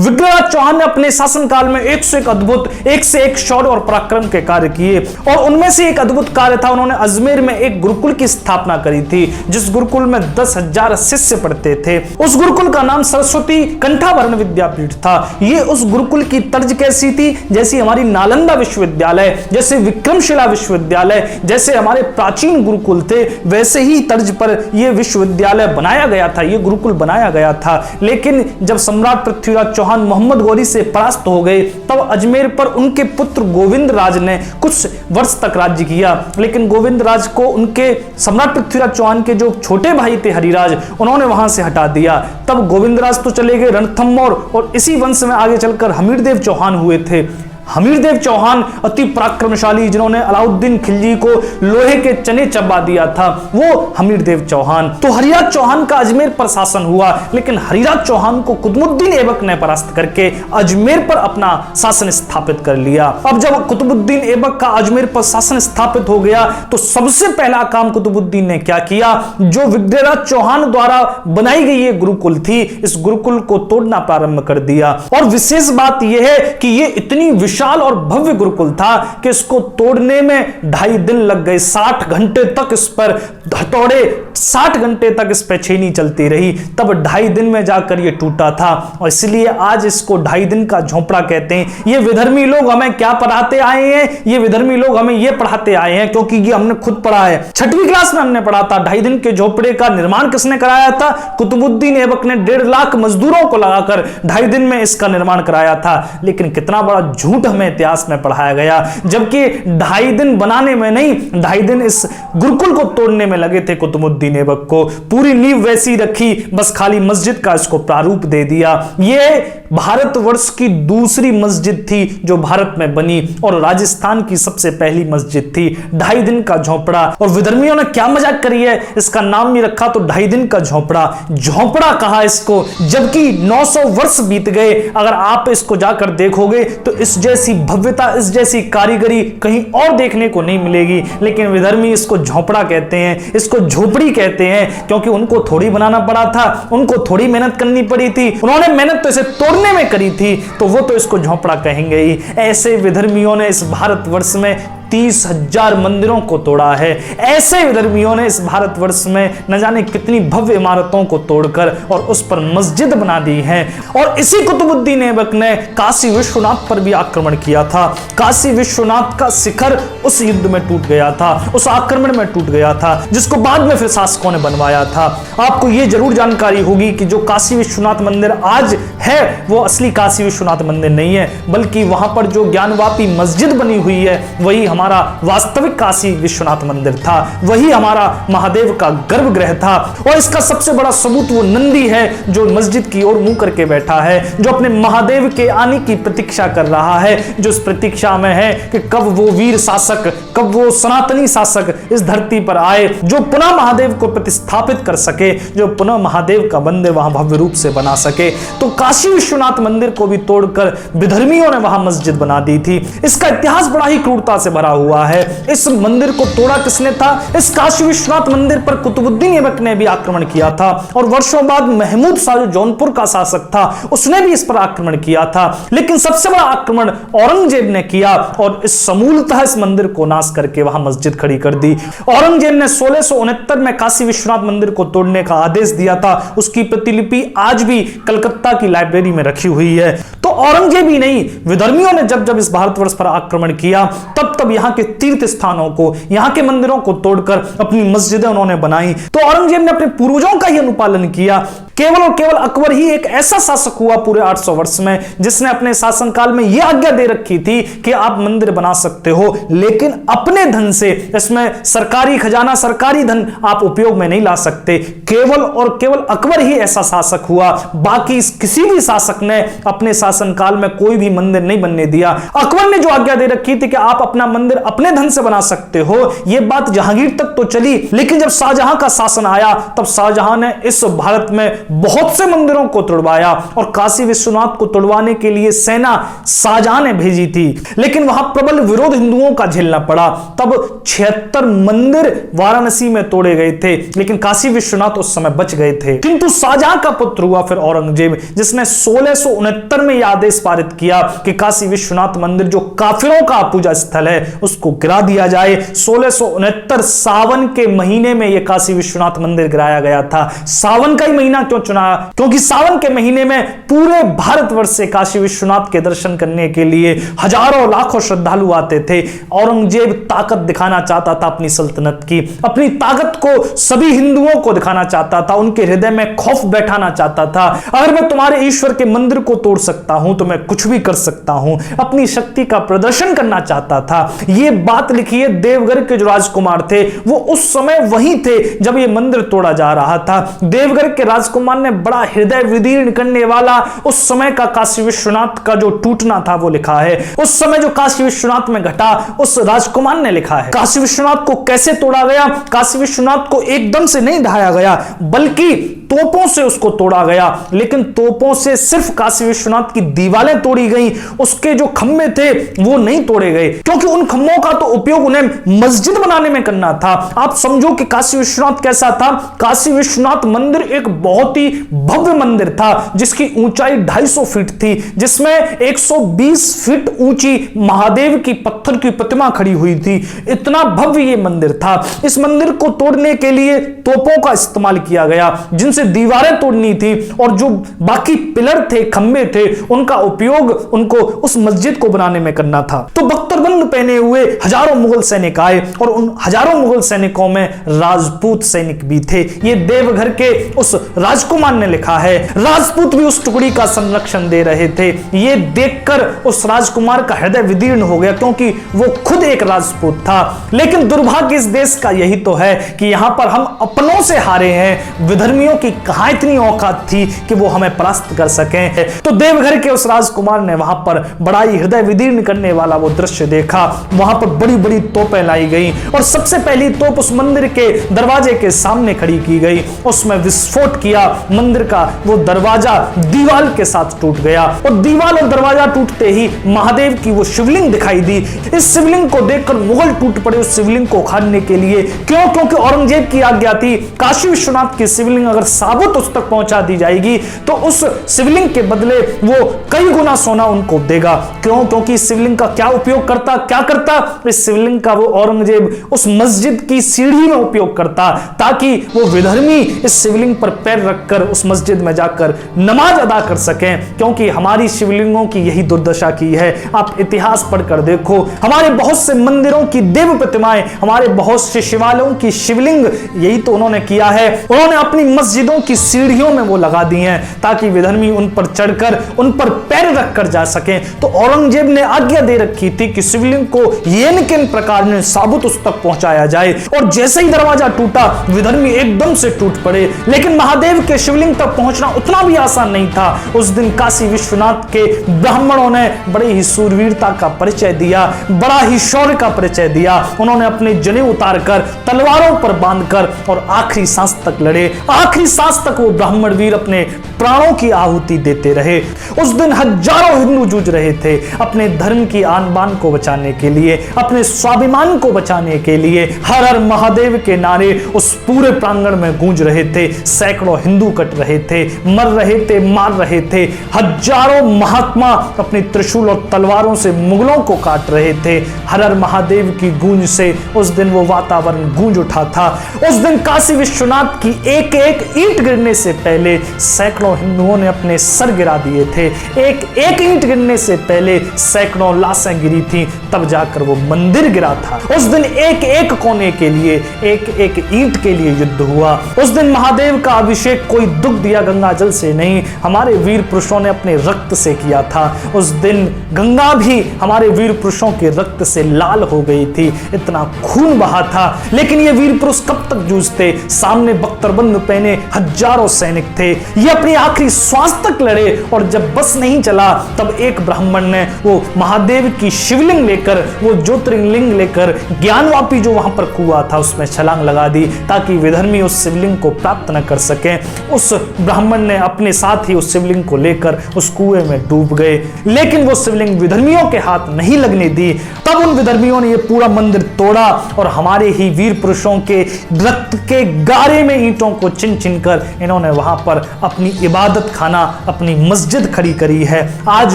विग्रहराज चौहान ने अपने शासनकाल में एक से एक अद्भुत, एक से एक शौर्य और पराक्रम के कार्य किए और उनमें से एक अद्भुत कार्य था, उन्होंने अजमेर में एक गुरुकुल की स्थापना करी थी, जिस गुरुकुल में 10,000 शिष्य पढ़ते थे। उस गुरुकुल का नाम सरस्वती कंठाभरण विद्यापीठ था। ये उस गुरुकुल की तर्ज कैसी थी? जैसी हमारी नालंदा विश्वविद्यालय, जैसे विक्रमशिला विश्वविद्यालय, जैसे हमारे प्राचीन गुरुकुल थे, वैसे ही तर्ज पर यह विश्वविद्यालय बनाया गया था, यह गुरुकुल बनाया गया था। लेकिन जब सम्राट पृथ्वीराज चौहान मोहम्मद गौरी से परास्त हो गए, तब अजमेर पर उनके पुत्र गोविंद राज ने कुछ वर्ष तक राज्य किया। लेकिन गोविंद राज को उनके सम्राट पृथ्वीराज चौहान के जो छोटे भाई थे हरिराज, उन्होंने वहां से हटा दिया। तब गोविंद राज तो चले गए रणथंभौर और इसी वंश में आगे चलकर हमीरदेव चौहान हुए थे। हमीरदेव चौहान अति पराक्रमशाली, जिन्होंने अलाउद्दीन खिलजी को लोहे के चने चबा दिया था, वो हमीरदेव चौहान। तो हरिराज चौहान का अजमेर पर शासन हुआ, लेकिन हरिराज चौहान को कुतुबुद्दीन ऐबक ने परास्त करके अजमेर पर अपना शासन स्थापित कर लिया। अब जब कुतुबुद्दीन ऐबक का अजमेर पर शासन स्थापित हो गया, तो सबसे पहला काम कुतुबुद्दीन ने क्या किया? जो विग्रहराज चौहान द्वारा बनाई गई ये गुरुकुल थी, इस गुरुकुल को तोड़ना प्रारंभ कर दिया। और विशेष बात यह है कि ये इतनी विशाल और भव्य गुरुकुल था कि इसको तोड़ने में 2.5 दिन लग गए। 60 घंटे तक इस पर हथौड़े, 60 घंटे तक इस पर छेनी चलती रही, तब 2.5 दिन में जाकर यह टूटा था। और इसलिए आज इसको 2.5 दिन का झोंपड़ा कहते हैं। ये विधर्मी लोग हमें क्या पढ़ाते आए हैं? ये विधर्मी लोग हमें ये पढ़ाते आए हैं, क्योंकि ये हमने खुद पढ़ा है। 6वीं क्लास में हमने पढ़ा था 2.5 दिन के झोंपड़े का निर्माण किसने कराया था? कुतुबुद्दीन ऐबक ने 1.5 लाख मजदूरों को लगाकर 2.5 दिन में इसका निर्माण कराया था। लेकिन कितना बड़ा झूठ हमें इतिहास में पढ़ाया गया, जबकि 2.5 दिन बनाने में नहीं, 2.5 दिन इस गुरुकुल को तोड़ने में लगे थे कुतुबुद्दीन ऐबक को। पूरी नींव वैसी रखी, बस खाली मस्जिद का इसको प्रारूप दे दिया। यह भारतवर्ष की दूसरी मस्जिद थी जो भारत में बनी और राजस्थान की सबसे पहली मस्जिद थी। 2.5 दिन का झोंपड़ा। और विधर्मियों ने क्या मजाक करी है, इसका नाम नहीं रखा तो 2.5 दिन का झोंपड़ा। झोंपड़ा कहा इसको, जबकि 900 वर्ष बीत गए। अगर आप इसको जाकर देखोगे तो इस जैसी भव्यता, इस जैसी कारीगरी कहीं और देखने को नहीं मिलेगी। लेकिन विधर्मी इसको झोंपड़ा कहते हैं, इसको झोपड़ी कहते हैं, क्योंकि उनको थोड़ी बनाना पड़ा था, उनको थोड़ी मेहनत करनी पड़ी थी। उन्होंने मेहनत तो इसे तोड़ने में करी थी, तो वो तो इसको झोंपड़ा कहेंगे ही। ऐसे विधर्मियों ने इस भारतवर्ष में 30,000 मंदिरों को तोड़ा है। ऐसे विधर्मियों ने इस भारतवर्ष में न जाने कितनी भव्य इमारतों को तोड़कर और उस पर मस्जिद बना दी है। और इसी कुतुबुद्दीन ऐबक ने काशी विश्वनाथ पर भी आक्रमण किया था। काशी विश्वनाथ का शिखर उस युद्ध में टूट गया था, उस आक्रमण में टूट गया था, जिसको बाद में फिर शासकों ने बनवाया था। आपको यह जरूर जानकारी होगी कि जो काशी विश्वनाथ मंदिर आज है, वो असली काशी विश्वनाथ मंदिर नहीं है, बल्कि वहां पर जो ज्ञानवापी मस्जिद बनी हुई है, वही हमारा वास्तविक काशी विश्वनाथ मंदिर था, वही हमारा महादेव का गर्भगृह था। और इसका सबसे बड़ा सबूत वो नंदी है जो मस्जिद की ओर मुंह करके बैठा है, जो अपने महादेव के आने की प्रतीक्षा कर रहा है, जो इस प्रतीक्षा में है कि कब वो वीर शासक, कब वो सनातनी शासक इस धरती पर आए, जो पुनः महादेव को प्रतिस्थापित कर सके, जो पुनः महादेव का मंदिर वहां भव्य रूप से बना सके। तो काशी विश्वनाथ मंदिर को भी तोड़कर विधर्मियों ने वहां मस्जिद बना दी थी। इसका इतिहास बड़ा ही क्रूरता से भरा हुआ है। इस मंदिर को तोड़ा किसने था? इस काशी विश्वनाथ मंदिर पर कुतुबुद्दीन ऐबक ने भी आक्रमण किया था। और वर्षों बाद महमूद शाह जो जौनपुर का शासक था, उसने भी इस पर आक्रमण किया था। लेकिन सबसे बड़ा आक्रमण औरंगजेब ने किया और इस समूलतः इस मंदिर को नाश करके वहां मस्जिद खड़ी कर दी। औरंगजेब ने 1669 में काशी विश्वनाथ मंदिर को तोड़ने का आदेश दिया था। उसकी प्रतिलिपि आज भी कलकत्ता की लाइब्रेरी में रखी हुई है। तो औरंगजेब ही नहीं, विधर्मियों ने जब जब इस भारतवर्ष पर आक्रमण किया, तब तब यहाँ के तीर्थ स्थानों को, यहाँ के मंदिरों को तोड़कर अपनी मस्जिदें उन्होंने बनाई। तो औरंगजेब ने अपने पूर्वजों का ही अनुपालन किया। केवल और केवल अकबर ही एक ऐसा शासक हुआ पूरे 800 वर्ष में, जिसने अपने शासनकाल में यह आज्ञा दे रखी थी कि आप मंदिर बना सकते हो, लेकिन अपने धन से। इसमें सरकारी खजाना, सरकारी धन आप उपयोग में नहीं ला सकते। केवल और केवल अकबर ही ऐसा शासक हुआ। बाकी किसी भी शासक ने अपने शासनकाल में कोई भी मंदिर नहीं बनने दिया। अकबर ने जो आज्ञा दे रखी थी कि आप अपना मंदिर अपने धन से बना सकते हो, यह बात जहांगीर तक तो चली, लेकिन जब शाहजहां का शासन आया, तब शाहजहां ने इस भारत में बहुत से मंदिरों को तुड़वाया और काशी विश्वनाथ को तुड़वाने के लिए सेना शाहजहां ने भेजी थी, लेकिन वहां प्रबल विरोध हिंदुओं का झेलना पड़ा। तब 76 मंदिर वाराणसी में तोड़े गए थे, लेकिन काशी विश्वनाथ उस समय बच गए थे। किंतु शाहजहां का पुत्र हुआ फिर औरंगजेब, जिसने 1669 में यह आदेश पारित किया कि काशी विश्वनाथ मंदिर जो काफिरों का पूजा स्थल है उसको गिरा दिया जाए। 1669 सावन के महीने में यह काशी विश्वनाथ मंदिर गिराया गया था। सावन का ही महीना क्यों चुना? क्योंकि सावन के महीने में पूरे भारतवर्ष से काशी विश्वनाथ के दर्शन करने के लिए हजारों लाखों श्रद्धालु आते थे। औरंगजेब ताकत दिखाना चाहता था अपनी सल्तनत की, अपनी ताकत को सभी हिंदुओं को दिखाना चाहता था, उनके हृदय में खौफ बैठाना चाहता था। अगर मैं तुम्हारे ईश्वर के मंदिर को तोड़ सकता हूं तो मैं कुछ भी कर सकता हूं, अपनी शक्ति का प्रदर्शन करना चाहता था। यह बात लिखी है देवघर के जो राजकुमार थे वो उस समय वहीं थे जब यह मंदिर तोड़ा जा रहा था। देवघर के राजकुमार ने बड़ा हृदय विदीर्ण करने वाला उस समय का काशी विश्वनाथ का जो टूटना था वो लिखा है। उस समय जो काशी विश्वनाथ में घटा उस राजकुमार ने लिखा है। काशी विश्वनाथ को कैसे तोड़ा गया? काशी विश्वनाथ को एकदम से नहीं ढाया गया, बल्कि तोपों से उसको तोड़ा गया। लेकिन तोपों से सिर्फ काशी विश्वनाथ की दीवारें तोड़ी गई, उसके जो खंभे थे वो नहीं तोड़े गए, क्योंकि उन खंभों का तो उपयोग उन्हें मस्जिद बनाने में करना था। आप समझो कि काशी विश्वनाथ कैसा था। काशी विश्वनाथ मंदिर एक बहुत ही भव्य मंदिर था जिसकी ऊंचाई 250 फीट थी, जिसमें 120 फीट ऊंची महादेव की पत्थर की प्रतिमा खड़ी हुई थी। इतना भव्य ये मंदिर था। इस मंदिर को तोड़ने के लिए तोपों का इस्तेमाल किया गया, जिनसे दीवारें तोड़नी थी, और जो बाकी पिलर थे, खंबे थे, उनका उपयोग उनको उस मस्जिद को बनाने में करना था। तो बख्तरबंद पहने हुए हजारों मुगल सैनिक आए और उन हजारों मुगल सैनिकों में राजपूत सैनिक भी थे। ये देवघर के उस राजकुमार ने लिखा है। राजपूत भी उस टुकड़ी का संरक्षण दे रहे थे। ये देखकर उस राजकुमार का हृदय विदीर्ण हो गया, क्योंकि वो खुद एक राजपूत था। लेकिन दुर्भाग्य इस देश का यही तो है कि यहां पर हम अपनों से हारे हैं। विधर्मियों की कहां इतनी औकात थी कि वो हमें परास्त कर सकें? तो देवघर के उस राजकुमार ने वहां पर बड़ा ही हृदय विदीर्ण करने वाला वो दृश्य देखा। वहां पर बड़ी बड़ी तोपें लाई गई और सबसे पहली तोप उस मंदिर के दरवाजे के सामने खड़ी की गई। उसमें विस्फोट किया। मंदिर का वो दरवाजा दीवार के साथ टूट गया और दीवार और दरवाजा टूटते ही महादेव की वो शिवलिंग दिखाई दी। इस शिवलिंग को देखकर मुगल टूट पड़े उस शिवलिंग को उखाड़ने के लिए। क्यों? क्योंकि औरंगजेब की आज्ञा थी काशी विश्वनाथ की शिवलिंग अगर साबुत उस तक पहुंचा दी जाएगी तो उस शिवलिंग के बदले वो कई गुना सोना उनको देगा। क्यों? क्योंकि शिवलिंग का क्या उपयोग करता, क्या करता? इस शिवलिंग का वो औरंगजेब उस मस्जिद की सीढ़ी में उपयोग करता, ताकि वो विधर्मी इस शिवलिंग पर पैर रखकर उस मस्जिद में जाकर नमाज अदा कर सकें। क्योंकि हमारी शिवलिंगों की यही दुर्दशा की है। आप इतिहास पढ़कर देखो, हमारे बहुत से मंदिरों की देव प्रतिमाएं, हमारे बहुत से शिवालयों की शिवलिंग यही तो उन्होंने किया है। उन्होंने अपनी मस्जिदों की सीढ़ियों में वो लगा दी हैं ताकि विधर्मी उन पर चढ़कर उन पर पैर रखकर जा सकें। तो औरंगजेब ने आज्ञा दे रखी थी कि शिवलिंग को येन किन प्रकार ने साबुत उस तक पहुंचाया जाए। और जैसे ही दरवाजा टूटा विधर्मी एकदम से टूट पड़े। लेकिन महादेव के शिवलिंग तक पहुंचना उतना भी आसान नहीं था। उस दिन काशी विश्वनाथ के ब्राह्मणों ने बड़ी ही सूरवीरता का परिचय दिया, बड़ा ही शौर्य का परिचय दिया। उन्होंने अपने जनेऊ उतारकर तलवारों पर बांधकर और आखिरी सांस तक लड़े। आखिरी सांस तक वो ब्राह्मण वीर अपने प्राणों की आहुति देते रहे। उस दिन हजारों हिंदू जूझ रहे थे अपने धर्म की आन बान को बचाने के लिए, अपने स्वाभिमान को बचाने के लिए। हर हर महादेव के नारे उस पूरे प्रांगण में गूंज रहे थे। सैकड़ों हिंदू कट रहे थे, मर रहे थे, मार रहे थे। हजारों महात्मा अपनी त्रिशूल और तलवारों से मुगलों को काट रहे थे। हर हर महादेव की गूंज से उस दिन वो वातावरण गूंज उठा था। उस दिन काशी विश्वनाथ की एक एक ईंट गिरने से पहले सैकड़ों हिंदुओं ने अपने सर गिरा दिए थे। एक एक ईंट गिरने से पहले सैकड़ों लाशें गिरी थी, तब जाकर वो मंदिर गिरा था। उस दिन एक एक कोने के लिए, एक एक ईंट के लिए युद्ध हुआ। उस दिन महादेव का अभिषेक कोई दुख दिया गंगा जल से नहीं, हमारे वीर पुरुषों ने अपने रक्त से किया था। उस दिन गंगा भी हमारे वीर पुरुषों के रक्त से लाल हो गई थी, इतना खून बहा था। लेकिन ये वीर पुरुष कब तक जूझते? सामने बख्तरबंद पहने हजारों सैनिक थे, ये अपनी आखिरी श्वास तक लड़े। और जब बस नहीं चला तब एक ब्राह्मण ने वो महादेव की शिवलिंग शिवलिंग लेकर, वो ज्योतिर्लिंग लेकर ज्ञानवापी जो वहां पर कुआं था उसमें छलांग लगा दी ताकि विधर्मी उस शिवलिंग को प्राप्त न कर सके। उस ब्राह्मण ने अपने साथ ही उस शिवलिंग को लेकर उस कुएं में डूब गए, लेकिन वो शिवलिंग विधर्मियों के हाथ नहीं लगने दी। तब उन विधर्मियों ने ये पूरा मंदिर तोड़ा और हमारे ही वीर पुरुषों के रक्त के गारे में ईंटों को चिन चिन कर इन्होंने वहां पर अपनी इबादत खाना, अपनी मस्जिद खड़ी करी है। आज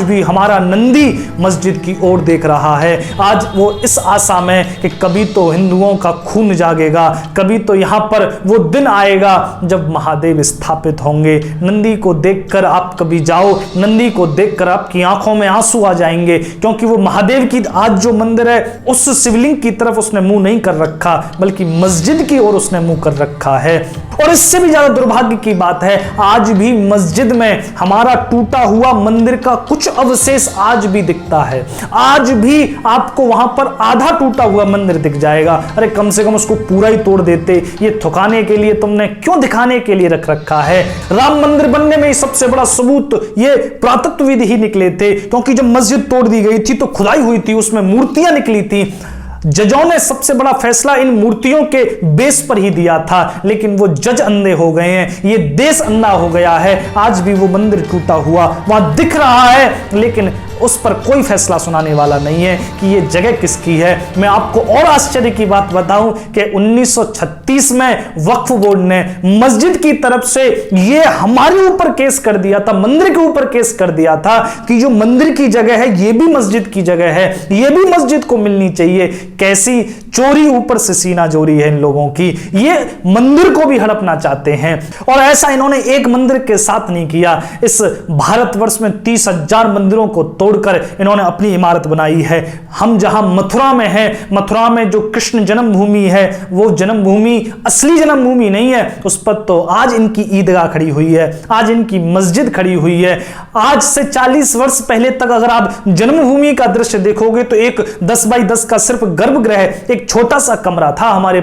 भी हमारा नंदी मस्जिद की ओर देख रहा है। आज वो इस आशा में कि कभी तो हिंदुओं का खून जागेगा, कभी तो यहाँ पर वो दिन आएगा जब महादेव स्थापित होंगे। नंदी को देखकर आप कभी जाओ, नंदी को देखकर आपकी आंखों में आंसू आ जाएंगे, क्योंकि वो महादेव की आज जो मंदिर है उस शिवलिंग की तरफ उसने मुंह नहीं कर रखा, बल्कि मस्जिद की ओर उसने मुंह कर रखा है। और इससे भी ज्यादा दुर्भाग्य की बात है, आज भी मस्जिद में हमारा टूटा हुआ मंदिर का कुछ अवशेष आज भी दिखता है। आज भी आपको वहां पर आधा टूटा हुआ मंदिर दिख जाएगा। अरे कम से कम उसको पूरा ही तोड़ देते, ये थकाने के लिए तुमने क्यों दिखाने के लिए रख रखा है। राम मंदिर बनने में सबसे बड़ा सबूत ये पुरातत्वविद ही निकले थे, क्योंकि जब मस्जिद तोड़ दी गई थी तो खुदाई हुई थी, उसमें मूर्तियां निकली थी। जजों ने सबसे बड़ा फैसला इन मूर्तियों के बेस पर ही दिया था, लेकिन वो जज अंधे हो गए हैं, ये देश अंधा हो गया है। आज भी वो मंदिर टूटा हुआ वहां दिख रहा है, लेकिन उस पर कोई फैसला सुनाने वाला नहीं है कि ये जगह किसकी है। मैं आपको और आश्चर्य की बात बताऊं कि 1936 में वक्फ बोर्ड ने मस्जिद की तरफ से ये हमारे ऊपर केस कर दिया था, मंदिर के ऊपर केस कर दिया था कि जो मंदिर की जगह है ये भी मस्जिद की जगह है, ये भी मस्जिद को मिलनी चाहिए। कैसी चोरी ऊपर से सीना चोरी है इन लोगों की, ये मंदिर को भी हड़पना चाहते हैं। और ऐसा इन्होंने एक मंदिर के साथ नहीं किया, इस भारतवर्ष में 30,000 मंदिरों को तोड़कर इन्होंने अपनी इमारत बनाई है। हम जहां मथुरा में हैं, मथुरा में जो कृष्ण जन्मभूमि है वो जन्मभूमि असली जन्मभूमि नहीं है, उस पर तो आज इनकी ईदगाह खड़ी हुई है, आज इनकी मस्जिद खड़ी हुई है। आज से 40 वर्ष पहले तक अगर आप जन्मभूमि का दृश्य देखोगे तो एक 10 बाई 10 का सिर्फ गर्भगृह, एक छोटा सा कमरा था हमारे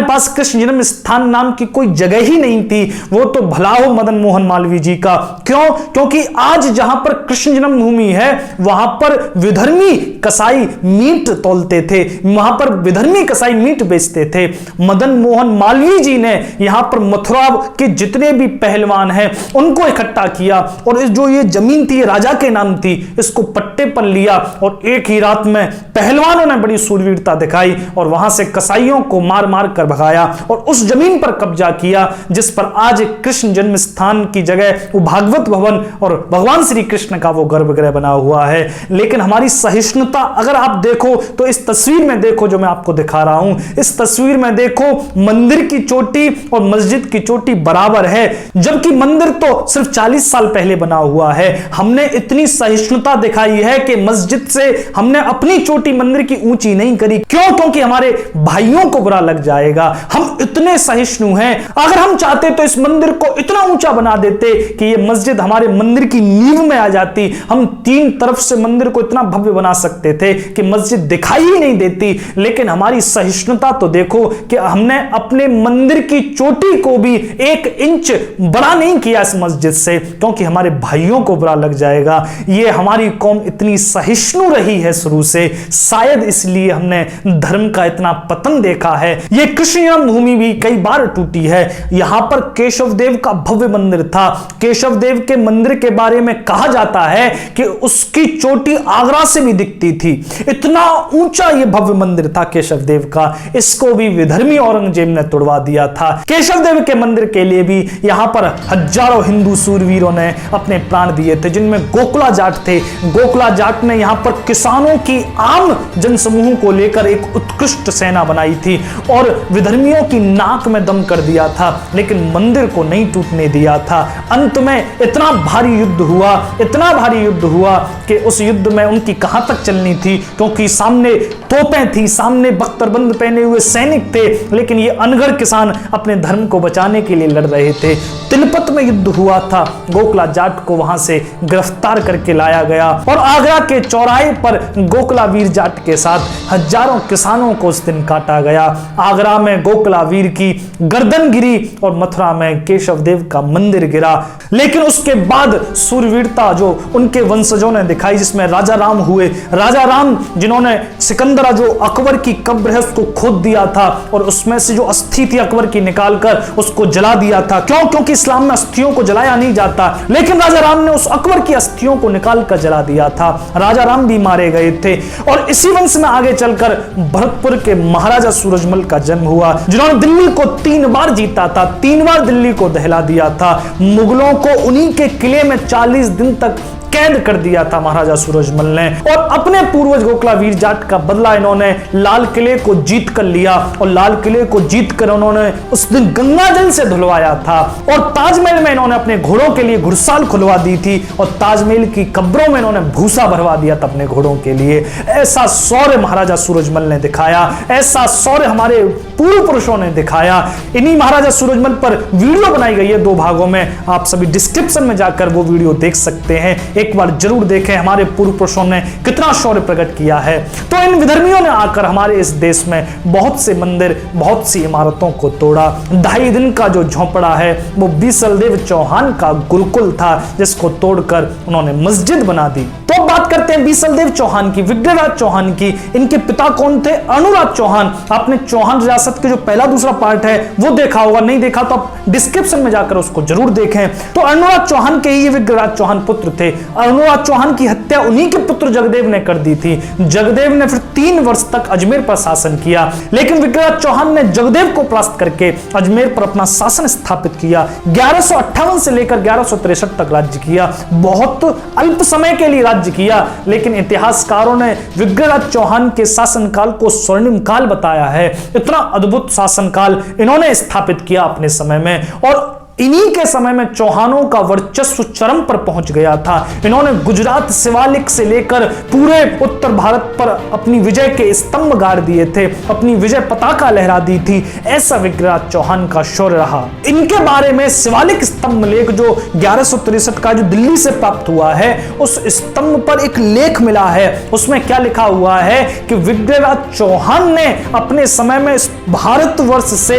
पास कृष्ण जन्म स्थान नाम की कोई जगह ही नहीं थी। वो तो भला हो मदन मोहन मालवीय जी का। क्यों? क्योंकि आज जहां पर कृष्ण जन्मभूमि है वहां पर विधर्मी कसाई मीट तोलते थे, वहां पर विधर्मी कसाई मीट बेचते थे। मदन मोहन मालवीय जी ने यहां पर मथुरा के जितने भी पहलवान हैं उनको इकट्ठा किया और जो ये जमीन थी राजा के नाम थी, इसको पट्टे पर लिया और एक ही रात में पहलवानों ने बड़ी सूरवीरता दिखाई और वहां से कसाईयों को मार मार कर भगाया और उस जमीन पर कब्जा किया जिस पर आज कृष्ण जन्म स्थान की जगह वो भागवत भवन और भगवान श्री कृष्ण का वो गर्भगृह बना हुआ है। लेकिन हमारी सहिष्णुता अगर आप देखो तो इस तस्वीर में देखो जो मैं आपको दिखा रहा हूं, इस तस्वीर में देखो मंदिर की चोटी और मस्जिद की चोटी बराबर है, जबकि मंदिर तो सिर्फ 40 साल पहले बना हुआ है। हमने इतनी सहिष्णुता दिखाई है कि मस्जिद से हमने अपनी चोटी मंदिर की ऊंची नहीं करी। क्यों? क्योंकि हमारे भाइयों को बुरा लग जाएगा। हम इतने सहिष्णु हैं, अगर हम चाहते तो इस मंदिर को इतना ऊंचा बना देते कि ये मस्जिद हमारे मंदिर की नींव में आ जाती। हम 3 तरफ से मंदिर को इतना भव्य बना सकते थे कि मस्जिद दिखाई ही नहीं देती। लेकिन हमारी सहिष्णुता तो देखो कि हमने अपने मंदिर की चोटी को भी 1 इंच बड़ा नहीं किया इस मस्जिद से, क्योंकि हमारे भाइयों को बुरा लग जाएगा। ये हमारी कौम इतनी सहिष्णु रही है शुरू से, शायद इसलिए हमने धर्म का इतना पतन देखा है। ये कृष्ण जन्मभूमि भी कई बार टूटी है। यहां पर केशव देव का भव्य मंदिर था। केशव देव के मंदिर के बारे में कहा जाता है कि उसकी चोटी आगरा से भी दिखती थी, इतना ऊंचा ये भव्य मंदिर था केशव देव का। इसको भी विधर्मी औरंगजेब ने तोड़वा दिया था। केशव देव के मंदिर के लिए भी यहां पर हजारों हिंदू सूरवीरों ने अपने प्राण दिए थे, जिनमें गोकुला जाट थे। गोकुला जाट ने यहां पर किसानों की आम जनसमूह को लेकर एक उत्कृष्ट सेना बनाई थी और विधर्मियों की नाक में दम कर दिया था, लेकिन मंदिर को नहीं टूटने दिया था। अंत में इतना भारी युद्ध हुआ कि उस युद्ध में उनकी कहां तक चलनी थी, क्योंकि सामने तोपें थी, सामने बख्तरबंद पहने हुए सैनिक थे, लेकिन ये अनगढ़ किसान अपने धर्म को बचाने के लिए लड़ रहे थे। तिलपत में युद्ध हुआ था, गोकुला जाट को वहां से गिरफ्तार करके लाया गया और आगरा के चौराहे पर गोकुला वीर जाट के साथ हजारों किसानों को उस दिन काटा गया। आगरा में गोकुला वीर की गर्दन गिरी और मथुरा में केशव देव का मंदिर गिरा। लेकिन उसके बाद सूरवीरता जो उनके वंशजों अंग्रेजों ने दिखाई, जिसमें राजा राम हुए। राजा राम जिन्होंने सिकंदरा जो अकबर की कब्र है उसको खोद दिया था और उसमें से जो अस्थि थी अकबर की निकालकर उसको जला दिया था। क्यों? क्योंकि इस्लाम में अस्थियों को जलाया नहीं जाता, लेकिन राजा राम ने उस अकबर की अस्थियों को निकालकर जला दिया था। राजा राम भी मारे गए थे और इसी वंश में आगे चलकर भरतपुर के महाराजा सूरजमल का जन्म हुआ, जिन्होंने दिल्ली को 3 बार जीता था, 3 बार दिल्ली को दहला दिया था। मुगलों को उन्हीं के किले में 40 दिन तक कैद कर दिया था महाराजा सूरजमल ने। और अपने पूर्वज गोखला वीर जाट का बदला इन्होंने लाल किले को जीत कर लिया और लाल किले को जीत कर उन्होंने उस दिन गंगा जल से धुलवाया था। और ताजमहल में इन्होंने अपने घोड़ों के लिए घुड़साल खुलवा दी थी और ताजमहल की कब्रों में इन्होंने भूसा भरवा दिया था अपने घोड़ों के लिए। ऐसा शौर्य महाराजा सूरजमल ने दिखाया, ऐसा शौर्य हमारे पूर्व पुरुषों ने दिखाया। इन्हीं महाराजा सूरजमल पर वीडियो बनाई गई है 2 भागों में, आप सभी डिस्क्रिप्शन में जाकर वो वीडियो देख सकते हैं, एक बार जरूर देखें हमारे पूर्व पुरुषों ने कितना शौर्य प्रकट किया है। तो इन विधर्मियों ने आकर हमारे इस देश में बहुत से मंदिर, बहुत सी इमारतों को तोड़ा। 2.5 दिन का जो झोंपड़ा है वो बीसलदेव चौहान का गुरुकुल था, जिसको तोड़कर उन्होंने मस्जिद बना दी। तो बात करते हैं बीसलदेव चौहान की, विग्रहराज चौहान की। इनके पिता कौन थे? अनुराग चौहान। आपने चौहान रियासत के जो पहला दूसरा पार्ट है वो देखा होगा, नहीं देखा तो आप डिस्क्रिप्शन में जाकर उसको जरूर देखें। तो अनुराग चौहान के ही विग्रहराज चौहान पुत्र थे। अनुराग चौहान की हत्या उन्हीं के पुत्र जगदेव ने कर दी थी। जगदेव ने फिर 3 वर्ष तक अजमेर पर शासन किया, लेकिन विग्रहराज चौहान ने जगदेव को परास्त करके अजमेर पर अपना शासन स्थापित किया। 1158 से लेकर 1163 तक राज्य किया। बहुत अल्प समय के लिए राज्य किया, लेकिन इतिहासकारों ने विग्रहराज चौहान के शासनकाल को स्वर्णिम काल बताया है। इतना अद्भुत शासनकाल इन्होंने स्थापित किया अपने समय में, और इन्हीं के समय में चौहानों का वर्चस्व चरम पर पहुंच गया था। इन्होंने गुजरात, शिवालिक से लेकर पूरे उत्तर भारत पर अपनी विजय के स्तंभ गाड़ दिए थे, अपनी विजय पताका लहरा दी थी। ऐसा विग्रहराज चौहान का शौर्य रहा। इनके बारे में शिवालिक स्तंभ लेख जो 1163 का जो दिल्ली से प्राप्त हुआ है, उस स्तंभ पर एक लेख मिला है। उसमें क्या लिखा हुआ है कि विग्रहराज चौहान ने अपने समय में इस भारतवर्ष से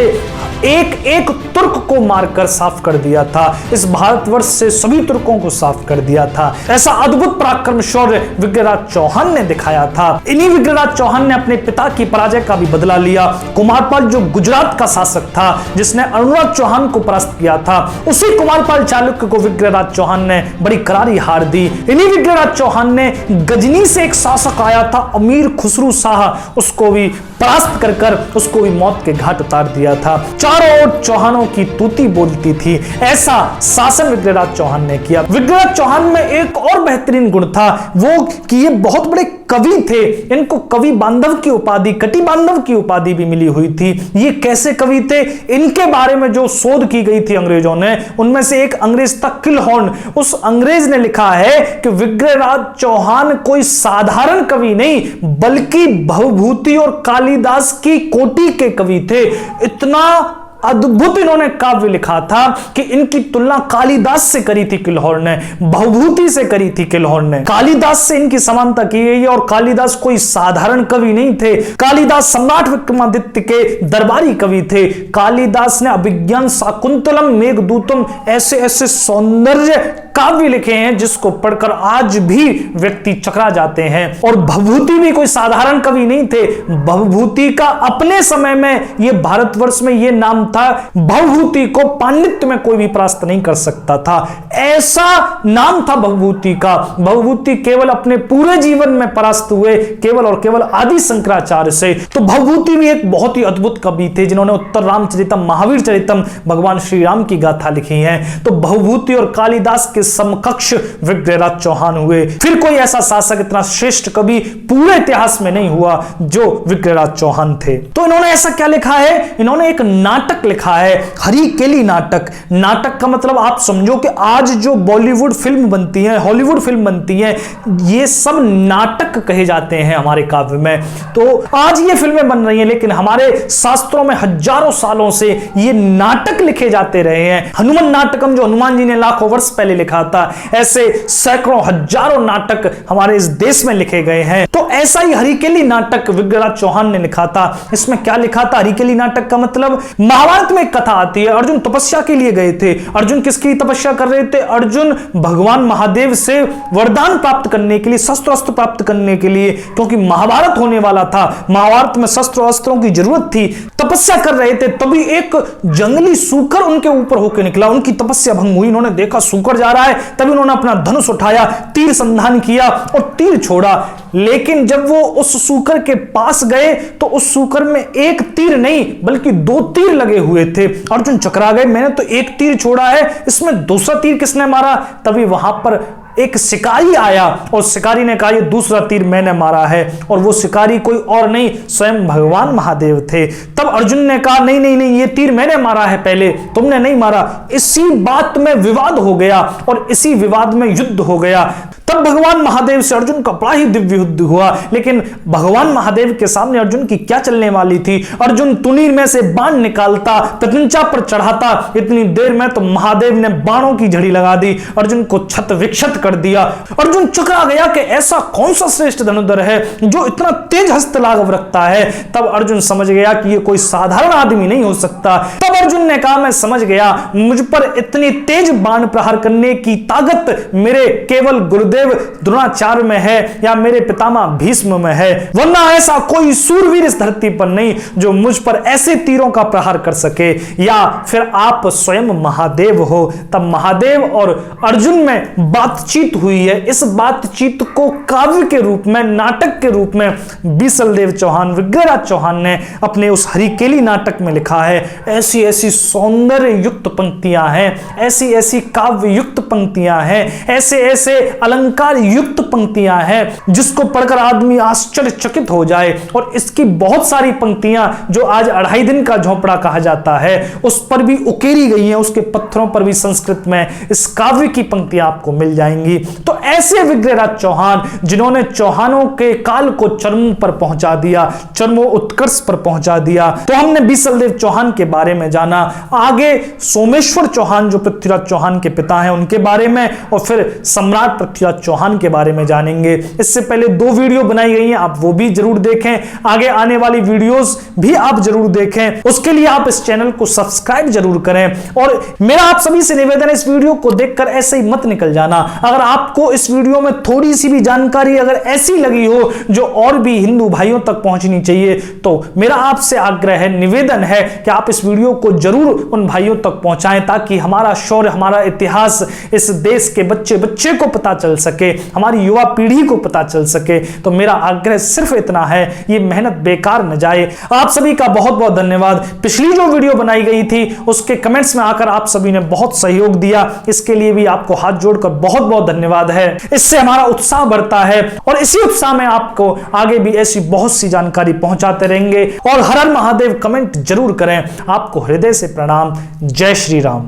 एक तुर्क को मारकर साफ कर दिया था, इस भारतवर्ष से सभी तुर्कों को साफ कर दिया था। ऐसा अद्भुत पराक्रम शौर्य विग्रहराज चौहान ने दिखाया था। इन्हीं विग्रहराज चौहान ने अपने पिता की पराजय का भी बदला लिया। कुमारपाल जो गुजरात का शासक था, जिसने अनुराग चौहान को परास्त किया था, उसी कुमारपाल चालुक्य को विग्रहराज चौहान ने बड़ी करारी हार दी। इन्हीं विग्रहराज चौहान ने गजनी से एक शासक आया था अमीर खुसरू शाह, उसको भी परास्त कर उसको भी मौत के घाट उतार दिया था। चारों ओर चौहानों की तूती बोलती थी। ऐसा शासन विग्रहराज चौहान ने किया। विग्रहराज चौहान में एक और बेहतरीन गुण था, वो कि ये बहुत बड़े कवि थे। इनको कवि बांधव की उपाधि, कटि बांधव की उपाधि भी मिली हुई थी। ये कैसे कवि थे? इनके बारे में जो शोध की गई थी अंग्रेजों ने, उनमें से एक अंग्रेज था किलहॉर्न। उस अंग्रेज ने लिखा है कि विग्रहराज चौहान कोई साधारण कवि नहीं, बल्कि भवभूति और कालिदास की कोटि के कवि थे। इतना अद्भुत इन्होंने काव्य लिखा था कि इनकी तुलना कालिदास से करी थी किलहॉर्न ने, भवभूति से करी थी किलहॉर्न ने। कालिदास से इनकी समानता की गई है, और कालिदास कोई साधारण कवि नहीं थे। कालिदास सम्राट विक्रमादित्य के दरबारी कवि थे। कालिदास ने अभिज्ञान शाकुंतलम, मेघदूतम, ऐसे ऐसे सौंदर्य काव्य लिखे हैं जिसको पढ़कर आज भी व्यक्ति चकरा जाते हैं। और भवभूति भी कोई साधारण कवि नहीं थे। भवभूति का अपने समय में ये भारतवर्ष में ये नाम था, भवभूति को पांडित्य में कोई भी परास्त नहीं कर सकता था, ऐसा नाम था भवभूति का। भवभूति केवल अपने पूरे जीवन में परास्त हुए केवल और केवल आदि शंकराचार्य से। तो भवभूति भी एक बहुत ही अद्भुत कवि थे, जिन्होंने उत्तर रामचरितम, महावीर चरितम, भगवान श्री राम की गाथा लिखी है। तो भवभूति और कालिदास के समकक्ष विग्रहराज चौहान हुए। फिर कोई ऐसा शासक, इतना श्रेष्ठ कवि पूरे इतिहास में नहीं हुआ जो विग्रहराज चौहान थे। तो इन्होंने ऐसा क्या लिखा है? इन्होंने एक नाटक लिखा है, हरिकेली नाटक। नाटक का मतलब आप समझो कि आज जो बॉलीवुड फिल्म बनती है, हॉलीवुड फिल्म बनती है, ये सब नाटक कहे जाते हैं हमारे काव्य में। तो आज ये फिल्में बन रही हैं, लेकिन हमारे शास्त्रों में हजारों सालों से ये नाटक लिखे जाते रहे हैं। हनुमान नाटकम जो हनुमान जी ने लाखों वर्ष पहले लिखा था, ऐसे सैकड़ों हजारों नाटक हमारे इस देश में लिखे गए हैं। तो ऐसा ही हरिकेली नाटक विग्रहराज चौहान ने लिखा था। इसमें क्या लिखा था? हरिकेली नाटक का मतलब, महाभारत में एक कथा आती है, अर्जुन तपस्या के लिए गए थे। अर्जुन किसकी तपस्या कर रहे थे? अर्जुन भगवान महादेव से वरदान प्राप्त करने के लिए, शस्त्र अस्त्र प्राप्त करने के लिए, क्योंकि महाभारत होने वाला था, महाभारत में शस्त्र अस्त्रों की जरूरत थी। तपस्या कर रहे थे, तभी एक जंगली सूकर उनके ऊपर होकर निकला। उनकी तपस्या भंग हुई। उन्होंने देखा सूकर जा रहा है, तभी उन्होंने अपना धनुष उठाया, तीर संधान किया और तीर छोड़ा। लेकिन जब वो उस सूकर के पास गए तो उस सूकर में एक तीर नहीं बल्कि 2 तीर लगे हुए थे। अर्जुन चकरा गए, मैंने तो एक तीर छोड़ा है, इसमें दूसरा तीर किसने मारा? तभी वहां पर एक शिकारी आया और शिकारी ने कहा, ये दूसरा तीर मैंने मारा है। और वो शिकारी कोई और नहीं, स्वयं भगवान महादेव थे। तब अर्जुन ने कहा, नहीं नहीं नहीं, ये तीर मैंने मारा है, पहले तुमने नहीं मारा। इसी बात में विवाद हो गया और इसी विवाद में युद्ध हो गया। तब भगवान महादेव से अर्जुन का बड़ा ही दिव्य युद्ध हुआ। लेकिन भगवान महादेव के सामने अर्जुन की क्या चलने वाली थी? अर्जुन तुनीर में से बाण निकालता, प्रत्यंचा पर चढ़ाता, इतनी देर में तो महादेव ने बाणों की झड़ी लगा दी, अर्जुन को छत विक्षत कर दिया। अर्जुन चकरा गया कि ऐसा कौन सा श्रेष्ठ धनुर्धर है जो इतना तेज हस्तलाघव रखता है। तब अर्जुन समझ गया कि ये कोई साधारण आदमी नहीं हो सकता। तब अर्जुन ने कहा, मैं समझ गया, मुझ पर इतनी तेज बाण प्रहार करने की ताकत मेरे केवल गुरुदेव द्रोणाचार्य में है या मेरे पितामह भीष्म में है, वरना ऐसा कोई सूरवीर इस धरती पर नहीं जो मुझ पर ऐसे तीरों का प्रहार कर सके, या फिर आप स्वयं महादेव हो। तब महादेव और अर्जुन में बातचीत हुई है। इस बातचीत को काव्य के रूप में, नाटक के रूप में बीसलदेव चौहान, विग्रहराज चौहान ने अपने उस हरिकेली नाटक में लिखा है। ऐसी ऐसी सौंदर्य युक्त पंक्तियां हैं, ऐसी ऐसी काव्य युक्त पंक्तियां हैं, ऐसे ऐसे अलंकार युक्त पंक्तियां हैं जिसको पढ़कर आदमी आश्चर्यचकित हो जाए। और इसकी बहुत सारी पंक्तियां जो आज 2.5 दिन का झोपड़ा कहा जाता है, उस पर भी उकेरी गई हैं, उसके पत्थरों पर भी संस्कृत में इस काव्य की पंक्तियां आपको मिल जाएंगी। तो ऐसे विग्रहराज चौहान जिन्होंने चौहानों के काल को चरम पर पहुंचा दिया, चरमो उत्कर्ष पर पहुंचा दिया। तो हमने बीसलदेव चौहान के बारे में जाना। आगे सोमेश्वर चौहान जो पृथ्वीराज चौहान के पिता हैं उनके बारे में, और फिर सम्राट पृथ्वीराज चौहान के बारे में जानेंगे। इससे पहले 2 वीडियो बनाई गई हैं, आप वो भी जरूर देखें। आगे आने वाली वीडियोस भी आप जरूर देखें। उसके लिए आप इस चैनल को सब्सक्राइब जरूर करें। और मेरा आप सभी से निवेदन है, इस वीडियो को देखकर ऐसे ही मत निकल जाना। अगर आपको इस वीडियो में थोड़ी सी भी जानकारी अगर ऐसी लगी हो जो और भी हिंदू भाइयों तक पहुंचनी चाहिए, तो मेरा आपसे आग्रह है, निवेदन है कि आप इस वीडियो को जरूर उन भाइयों तक पहुंचाएं, ताकि हमारा शौर्य, हमारा इतिहास इस देश के बच्चे बच्चे को पता चल सके, हमारी युवा पीढ़ी को पता चल सके। तो मेरा आग्रह सिर्फ इतना है, ये मेहनत बेकार न जाए। आप सभी का बहुत बहुत धन्यवाद। पिछली जो वीडियो बनाई गई थी उसके कमेंट्स में आकर आप सभी ने बहुत सहयोग दिया, इसके लिए भी आपको हाथ जोड़कर बहुत बहुत धन्यवाद है। इससे हमारा उत्साह बढ़ता है और इसी उत्साह में आपको आगे भी ऐसी बहुत सी जानकारी पहुंचाते रहेंगे। और हर हर महादेव कमेंट जरूर करें। आपको हृदय से प्रणाम। जय श्री राम।